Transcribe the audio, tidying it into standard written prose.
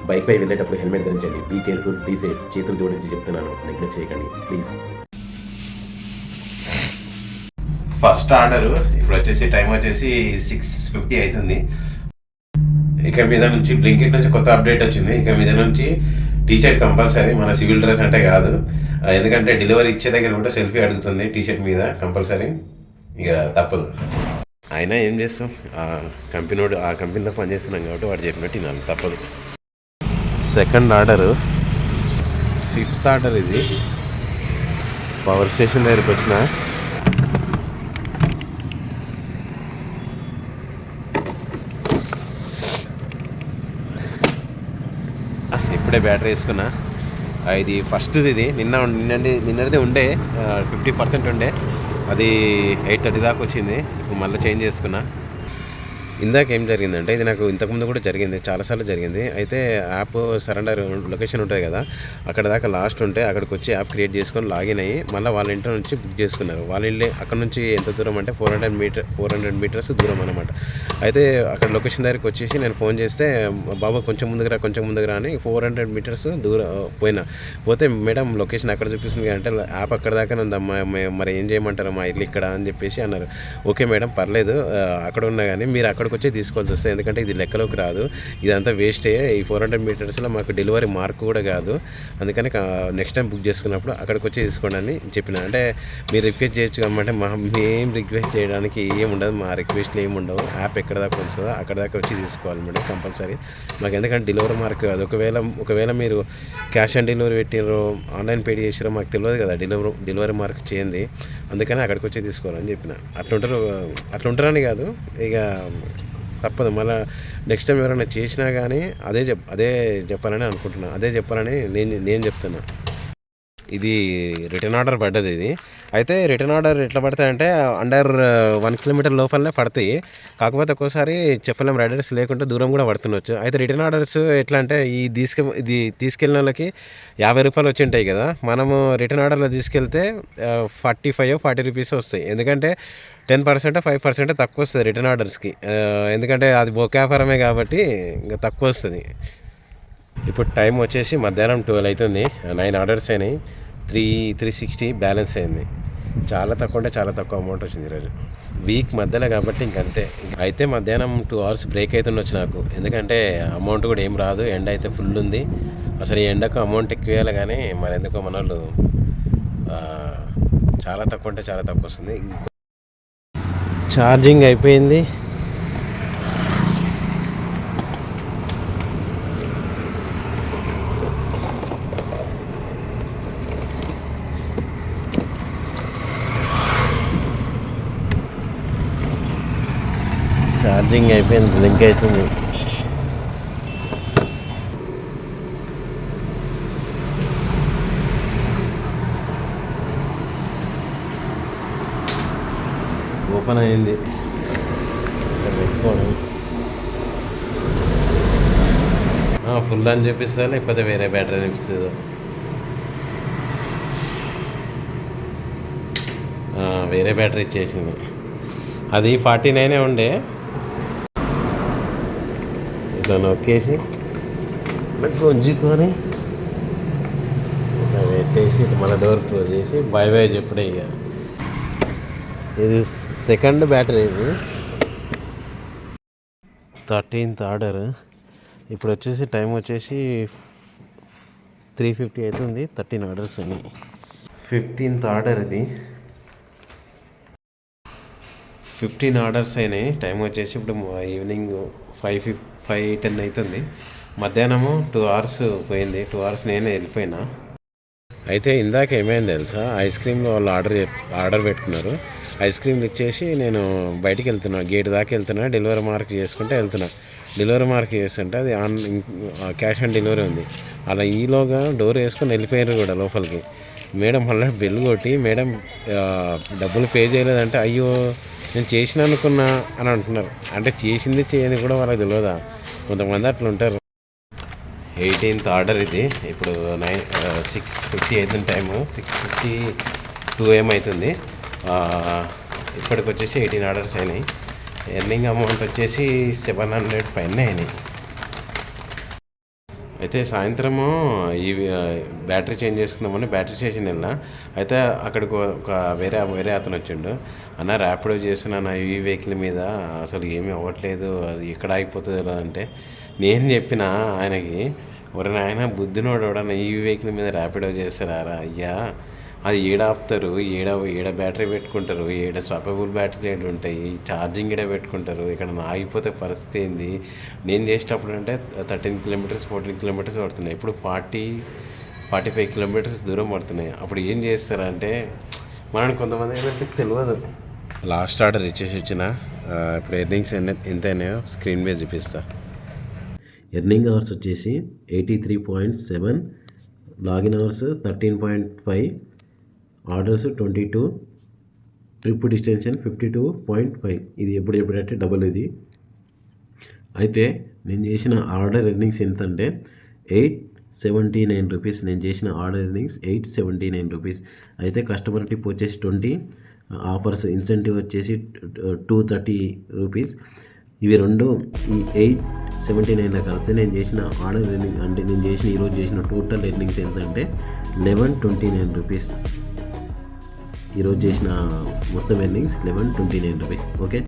బైక్పై వెళ్ళేటప్పుడు హెల్మెట్ ధరించండి. Be careful, be safe. చేతులు జోడించి చెప్తున్నాను, నెగ్లెక్ట్ చేయకండి ప్లీజ్. ఫస్ట్ ఆర్డర్ ఇప్పుడు వచ్చేసి టైం వచ్చేసి 6:50 అవుతుంది. ఇక మీద నుంచి బ్లింకిట్ నుంచి కొత్త అప్డేట్ వచ్చింది. ఇక మీద నుంచి టీషర్ట్ కంపల్సరీ, మన సివిల్ డ్రెస్ అంటే కాదు. ఎందుకంటే డెలివరీ ఇచ్చే దగ్గర కూడా సెల్ఫీ అడుగుతుంది టీషర్ట్ మీద కంపల్సరీ. ఇక తప్పదు. అయినా ఏం చేస్తాం, ఆ కంపెనీలో పనిచేస్తున్నాం కాబట్టి వాడు చెప్పినట్టు వినాలి, తప్పదు. సెకండ్ ఆర్డరు, 5th ఆర్డర్ ఇది. పవర్ స్టేషన్ దగ్గరికి వచ్చిన ఇప్పుడే బ్యాటరీ వేసుకున్నా. ఇది ఫస్ట్ది. ఇది నిన్నటిది ఉండే 50% ఉండే, అది 8:30 దాకా వచ్చింది. ఇప్పుడు మళ్ళీ చేంజ్ చేసుకున్నా. ఇందాక ఏం జరిగిందంటే, ఇది నాకు ఇంతకుముందు కూడా జరిగింది, చాలాసార్లు జరిగింది. అయితే యాప్ సరెండర్ లొకేషన్ ఉంటుంది కదా, అక్కడ దాకా లాస్ట్ ఉంటే అక్కడికి వచ్చి యాప్ క్రియేట్ చేసుకొని లాగిన్ అయ్యి మళ్ళీ వాళ్ళ ఇంటి నుంచి బుక్ చేసుకున్నారు. వాళ్ళ ఇల్లే అక్కడ నుంచి ఎంత దూరం అంటే 400 మీటర్స్ దూరం అనమాట. అయితే అక్కడ లొకేషన్ దగ్గరికి వచ్చేసి నేను ఫోన్ చేస్తే, బాబా కొంచెం ముందుకు రా అని 400 మీటర్స్ దూరం పోతే మేడం లొకేషన్ అక్కడ చూపిస్తుంది అంటే యాప్ అక్కడ దాకా ఉందమ్మా, మరి ఏం చేయమంటారు మా ఇల్లు ఇక్కడ అని చెప్పేసి అన్నారు. ఓకే మేడం పర్లేదు, అక్కడ ఉన్నా కానీ మీరు అక్కడికి వచ్చి తీసుకోవాల్సి వస్తుంది, ఎందుకంటే ఇది లెక్కలోకి రాదు, ఇదంతా వేస్టే. ఈ 400 మీటర్స్లో మాకు డెలివరీ మార్క్ కూడా కాదు, అందుకని నెక్స్ట్ టైం బుక్ చేసుకున్నప్పుడు అక్కడికి వచ్చి తీసుకోండి అని చెప్పిన. అంటే మీరు రిక్వెస్ట్ చేయొచ్చు కాబట్టి మేము రిక్వెస్ట్ చేయడానికి ఏమి ఉండదు, మా రిక్వెస్ట్లు ఏమి ఉండవు. యాప్ ఎక్కడ దాకా వస్తుందో అక్కడ దాకా వచ్చి తీసుకోవాలి మేడం కంపల్సరీ. మాకు ఎందుకంటే డెలివరీ మార్క్ కాదు. ఒకవేళ మీరు క్యాష్ ఆన్ డెలివరీ పెట్టినారో ఆన్లైన్ పే చేసారో మాకు తెలియదు కదా, డెలివరీ మార్క్ చేయండి, అందుకని అక్కడికి వచ్చి తీసుకోవాలని చెప్పిన. అట్లుంటారని కాదు, ఇక తప్పదు. మళ్ళీ నెక్స్ట్ టైం ఎవరైనా చేసినా కానీ అదే చెప్పాలని అనుకుంటున్నా, అదే చెప్పాలని నేను చెప్తున్నా. ఇది రిటర్న్ ఆర్డర్ పడ్డది. ఇది అయితే రిటర్న్ ఆర్డర్ ఎట్లా పడతాయంటే అండర్ 1 కిలోమీటర్ లోపలనే పడతాయి. కాకపోతే ఒక్కోసారి చెప్పలేం, రైడర్స్ లేకుంటే దూరం కూడా పడుతుండొచ్చు. అయితే రిటర్న్ ఆర్డర్స్ ఎట్లా అంటే, ఇది తీసుకెళ్ళిన వాళ్ళకి 50 రూపాయలు వచ్చి ఉంటాయి కదా, మనము రిటర్న్ ఆర్డర్లో తీసుకెళ్తే 40 రూపీస్ వస్తాయి. ఎందుకంటే 10% 5% తక్కువ వస్తుంది రిటర్న్ ఆర్డర్స్కి, ఎందుకంటే అది బొక్కాఫరమే కాబట్టి ఇంకా తక్కువ వస్తుంది. ఇప్పుడు టైం వచ్చేసి మధ్యాహ్నం 12 అవుతుంది. 9 ఆర్డర్స్ అయినాయి, 360 బ్యాలెన్స్ అయింది. చాలా తక్కువ అంటే చాలా తక్కువ అమౌంట్ వచ్చింది ఈరోజు, వీక్ మధ్యలో కాబట్టి ఇంకంతే. అయితే మధ్యాహ్నం 2 అవర్స్ బ్రేక్ అవుతుండొచ్చు నాకు, ఎందుకంటే అమౌంట్ కూడా ఏం రాదు, ఎండ అయితే ఫుల్ ఉంది. అసలు ఈ ఎండకు అమౌంట్ ఎక్కువ వేయాలి కానీ మరి ఎందుకో మన వాళ్ళు చాలా తక్కువ అంటే చాలా తక్కువ వస్తుంది. ఛార్జింగ్ అయిపోయింది. లింక్ అవుతుంది. ఓపెన్ అయింది, పెట్టుకోండి. ఫుల్ అని చూపిస్తా, లేకపోతే వేరే బ్యాటరీ అనిపిస్తుందో. వేరే బ్యాటరీ ఇచ్చేసింది, అది 49 ఉండే. ఇట్లా నొక్కేసి గుంజుకొని ఇట్లా పెట్టేసి మన డోర్ క్లోజ్ చేసి బై చెప్పుడే. ఇక ఇది సెకండ్ బ్యాటరీ, ఇది 13th ఆర్డర్. ఇప్పుడు వచ్చేసి టైం వచ్చేసి 3:50 అవుతుంది. 13 ఆర్డర్స్ అని. 15th ఆర్డర్ ఇది. 15 ఆర్డర్స్ అయినాయి. టైం వచ్చేసి ఇప్పుడు ఈవినింగ్ 5:10 అవుతుంది. మధ్యాహ్నము 2 అవర్స్ పోయింది. 2 అవర్స్ నేనే వెళ్ళిపోయినా. అయితే ఇందాక ఏమైంది తెలుసా, ఐస్ క్రీమ్లో వాళ్ళు ఆర్డర్ పెట్టుకున్నారు. ఐస్ క్రీమ్లు ఇచ్చేసి నేను బయటికి వెళ్తున్నా, గేట్ దాకా వెళ్తున్నా, డెలివరీ మార్క్ చేసుకుంటే వెళ్తున్నా. డెలివరీ మార్క్ చేస్తుంటే అది క్యాష్ ఆన్ డెలివరీ ఉంది. అలా ఈలోగా డోర్ వేసుకొని వెళ్ళిపోయారు కూడా లోపలికి. మేడం మళ్ళీ బెల్ కొట్టి, మేడం డబ్బులు పే చేయలేదంటే, అయ్యో నేను చేసిన అనుకున్నా అని అంటున్నారు. అంటే చేసింది చేయని కూడా వాళ్ళకి తెలియదా, కొంతమంది అట్లా ఉంటారు. 18th ఆర్డర్ ఇది. ఇప్పుడు 6:50 అవుతుంది టైము, 6:52 AM అవుతుంది. ఇప్పటికి వచ్చేసి 18 ఆర్డర్స్ అయినాయి. ఎర్నింగ్ అమౌంట్ వచ్చేసి 700 పైన అయినాయి. అయితే సాయంత్రము ఈ బ్యాటరీ చేంజ్ చేసుకుందామని బ్యాటరీ స్టేషన్ వెళ్ళినా. అయితే అక్కడికి ఒక వేరే అతను వచ్చిండు. అన్న ర్యాపిడో చేస్తున్నాను ఈ వెహికల్ మీద, అసలు ఏమీ అవ్వట్లేదు, అది ఎక్కడ ఆగిపోతుందో అంటే నేను చెప్పిన ఆయనకి, ఒరే నాయన బుద్ధినోడు ఎవడన్నా ఈ వెహికల్ మీద ర్యాపిడో చేస్తారా అయ్యా, అది ఆపుతారు, ఏడ బ్యాటరీ పెట్టుకుంటారు, స్వాపబుల్ బ్యాటరీ ఉంటాయి, ఛార్జింగ్ పెట్టుకుంటారు, ఇక్కడ ఆగిపోతే పరిస్థితి ఏంది. నేను చేసేటప్పుడు అంటే 13 కిలోమీటర్స్ 14 కిలోమీటర్స్ పడుతున్నాయి, ఇప్పుడు 45 కిలోమీటర్స్ దూరం పడుతున్నాయి. అప్పుడు ఏం చేస్తారంటే మనం కొంతమంది ఏంటంటే తెలియదు. లాస్ట్ ఆర్డర్ ఇచ్చేసి వచ్చిన ఇప్పుడు ఎర్నింగ్స్ ఎంత అయినాయో స్క్రీన్ మీద చూపిస్తా. ఎర్నింగ్ అవర్స్ వచ్చేసి 83.7, login hours 13.5, orders 22, trip distension 52.5. ఇది ఎప్పుడంటే డబుల్ ఇది. అయితే నేను చేసిన ఆర్డర్ ఎర్నింగ్స్ ఎంత అంటే 879 రూపీస్. నేను చేసిన ఆర్డర్ ఎర్నింగ్స్ 879 రూపీస్. అయితే కస్టమర్ టిప్ వచ్చేసి 20, ఆఫర్స్ ఇన్సెంటివ్ వచ్చేసి 230 రూపీస్. ఇవి రెండు ఈ 879లో కలిపితే నేను చేసిన ఆర్డర్ ఎర్నింగ్ అంటే నేను ఈరోజు చేసిన టోటల్ ఎర్నింగ్స్ ఎంత అంటే 1129 రూపీస్. ఈరోజు చేసిన మొత్తం ఎర్నింగ్స్ 1129 రూపీస్. ఓకే.